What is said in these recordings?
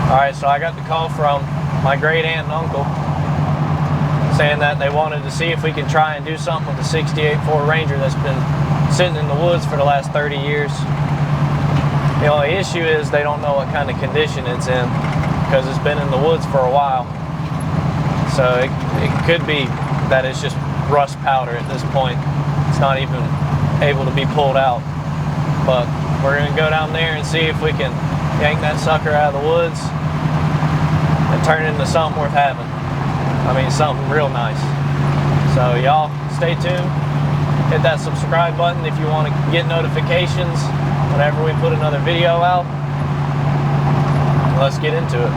Alright, so I got the call from my great aunt and uncle saying that they wanted to see if we can try and do something with the 68 Ford Ranger that's been sitting in the woods for the last 30 years. The only issue is they don't know what kind of condition it's in because it's been in the woods for a while. So it could be that it's just rust powder at this point. It's not even able to be pulled out. But we're going to go down there and see if we can yank that sucker out of the woods and turn it into something worth having. I mean, something real nice. So y'all stay tuned. Hit that subscribe button if you want to get notifications whenever we put another video out. Let's get into it.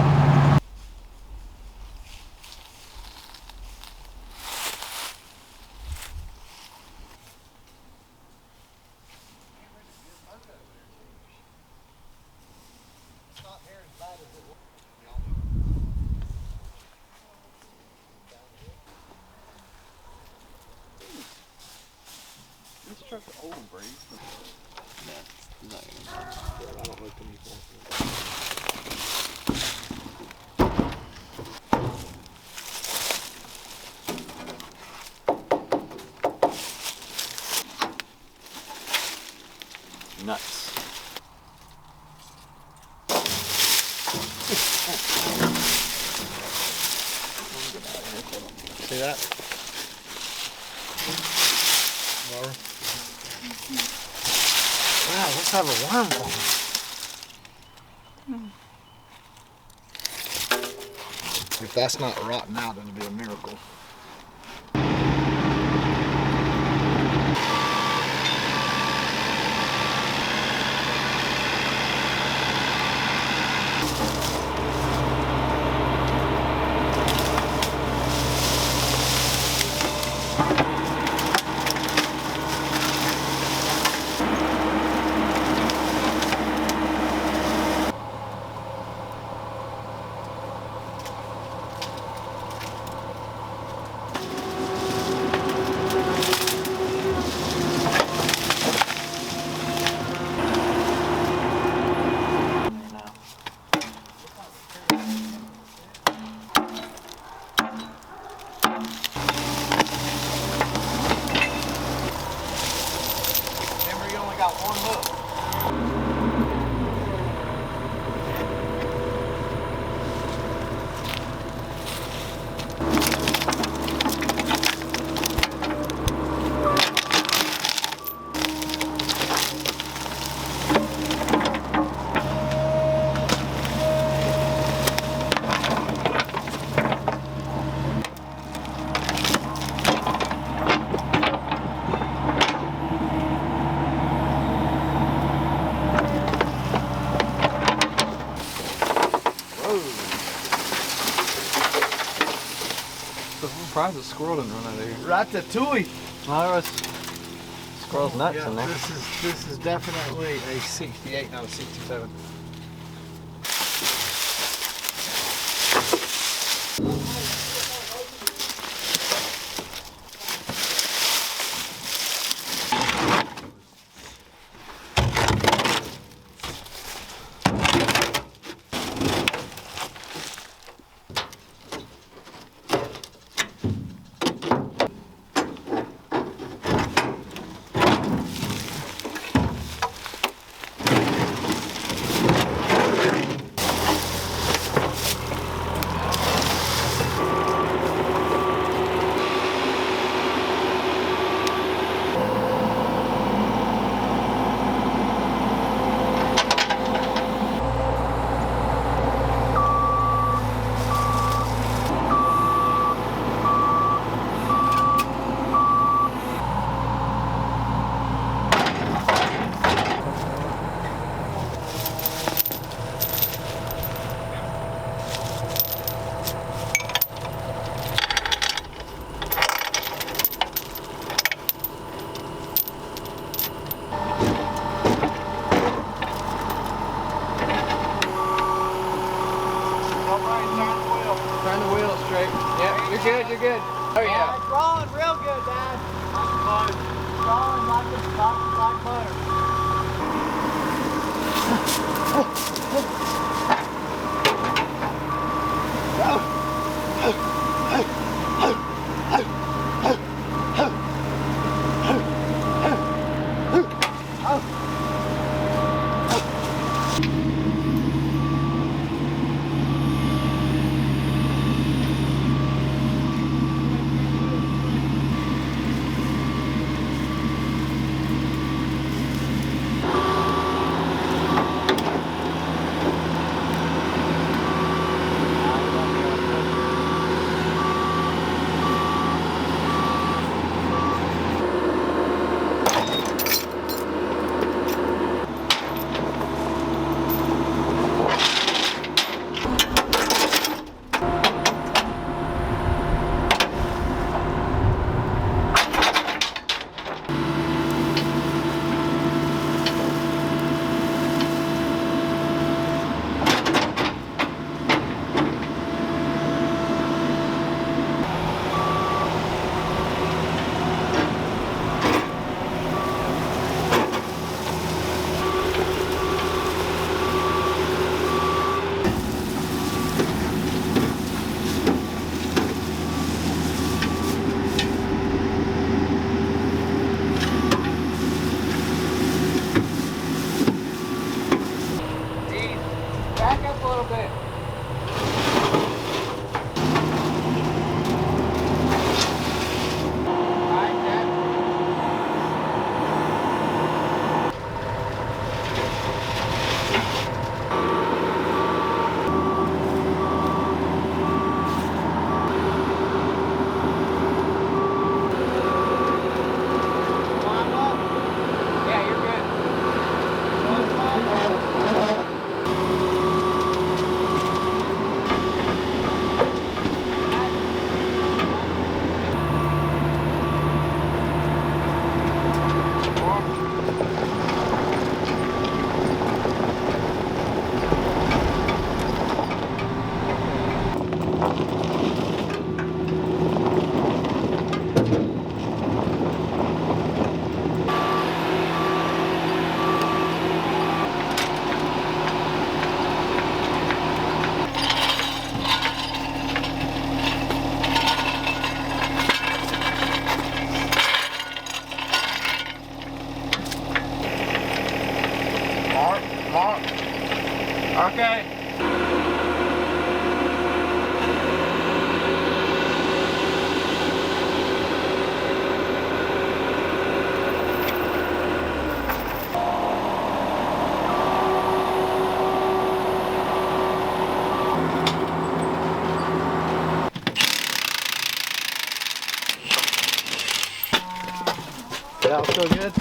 This truck's old, Brady. No, I don't look anything. Nuts. See that? Wow, let's have a worm ball. If that's not rotten out, it'll be a miracle. Got one hook. I'm surprised a squirrel didn't run out of here. Ratatouille. No, there was squirrel's nuts in there. This is definitely a 68, not a 67. You're good, you're good. Oh yeah. It's rolling real good, Dad. That's fun. It's rolling like butter. Back up a little bit. Mark. Okay. That was still good?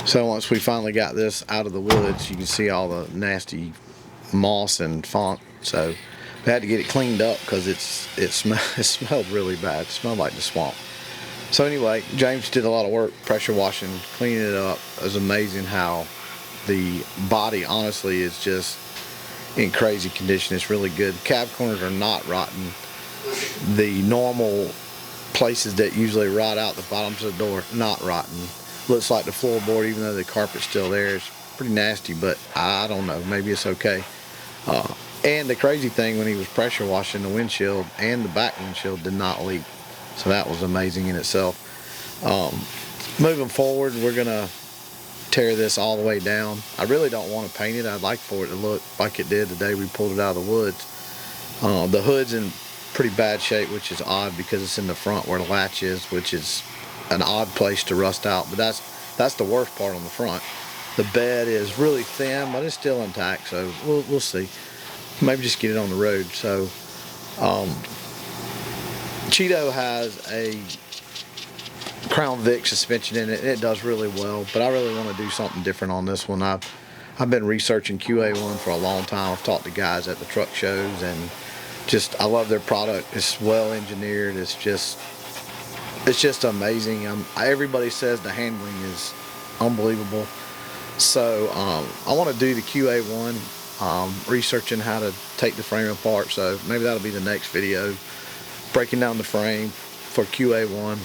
So once we finally got this out of the woods, you can see all the nasty moss and funk. So we had to get it cleaned up because it smelled really bad. It smelled like the swamp. So anyway, James did a lot of work pressure washing, cleaning it up. It was amazing how the body honestly is just in crazy condition. It's really good. Cab corners are not rotten. The normal places that usually rot out the bottoms of the door, not rotten. Looks like the floorboard, even though the carpet's still there, is pretty nasty, but I don't know, maybe it's okay. And the crazy thing, when he was pressure washing, the windshield and the back windshield did not leak. So that was amazing in itself. Moving forward, we're gonna tear this all the way down. I really don't want to paint it. I'd like for it to look like it did the day we pulled it out of the woods. The hood's in pretty bad shape, which is odd because it's in the front where the latch is, which is an odd place to rust out, but that's the worst part on the front. The bed is really thin, but it's still intact, so we'll see. Maybe just get it on the road. So CHEETO has a Crown Vic suspension in it. It does really well, but I really want to do something different on this one. I've been researching QA1 for a long time. I've talked to guys at the truck shows, and just I love their product. It's well engineered. It's just amazing. Everybody says the handling is unbelievable. So I want to do the QA1, researching how to take the frame apart. So maybe that'll be the next video, breaking down the frame for QA1.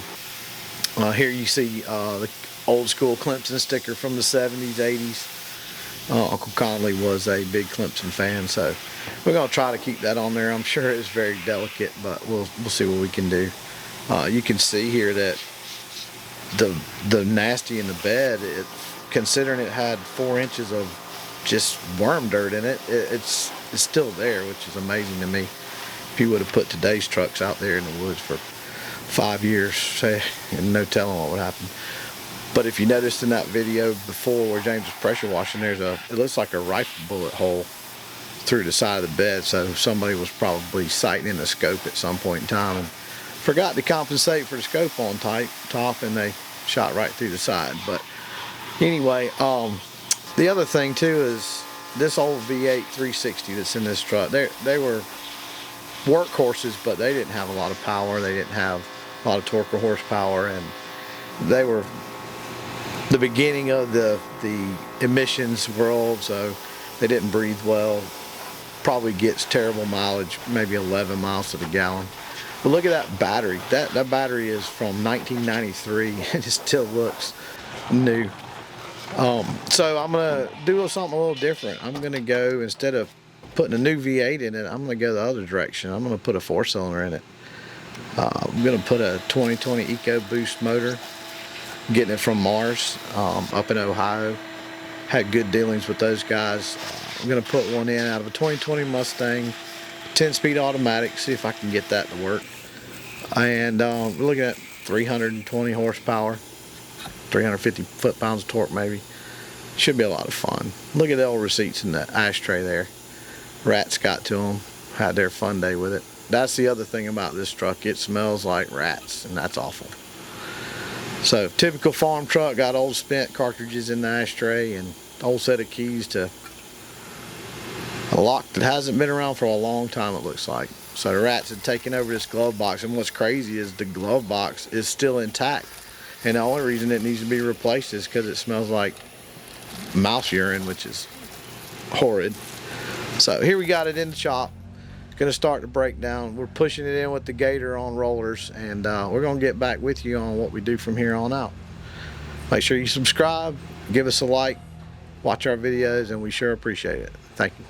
Here you see the old school Clemson sticker from the 70s, 80s. Uncle Conley was a big Clemson fan, so we're going to try to keep that on there. I'm sure it's very delicate, but we'll see what we can do. You can see here that the nasty in the bed, considering it had 4 inches of just worm dirt in it, it's still there, which is amazing to me. If you would have put today's trucks out there in the woods for 5 years, say, and no telling what would happen. But if you noticed in that video before where James was pressure washing, it looks like a rifle bullet hole through the side of the bed. So somebody was probably sighting in a scope at some point in time and forgot to compensate for the scope on top, and they shot right through the side. But anyway, the other thing too is this old V8 360 that's in this truck. They were workhorses, but they didn't have a lot of power. They didn't have a lot of torque or horsepower, and they were the beginning of the emissions world, so they didn't breathe well. Probably gets terrible mileage, maybe 11 miles to the gallon. But look at that battery. That battery is from 1993 and it still looks new. So I'm gonna do something a little different. I'm gonna go, instead of putting a new V8 in it, I'm gonna go the other direction. I'm gonna put a 4-cylinder in it. I'm gonna put a 2020 EcoBoost motor, getting it from Mars up in Ohio. Had good dealings with those guys. I'm gonna put one in out of a 2020 Mustang, 10-speed automatic, see if I can get that to work. And we're looking at 320 horsepower, 350 foot-pounds of torque maybe. Should be a lot of fun. Look at the old receipts in the ashtray there. Rats got to them, had their fun day with it. That's the other thing about this truck, it smells like rats, and that's awful. So typical farm truck, got old spent cartridges in the ashtray and old set of keys to a lock that hasn't been around for a long time, it looks like. So the rats had taken over this glove box, and what's crazy is the glove box is still intact, and the only reason it needs to be replaced is because it smells like mouse urine, which is horrid. So here we got it in the shop. It's gonna start to break down. We're pushing it in with the gator on rollers, and we're gonna get back with you on what we do from here on out. Make sure you subscribe, give us a like, watch our videos, and we sure appreciate it. Thank you.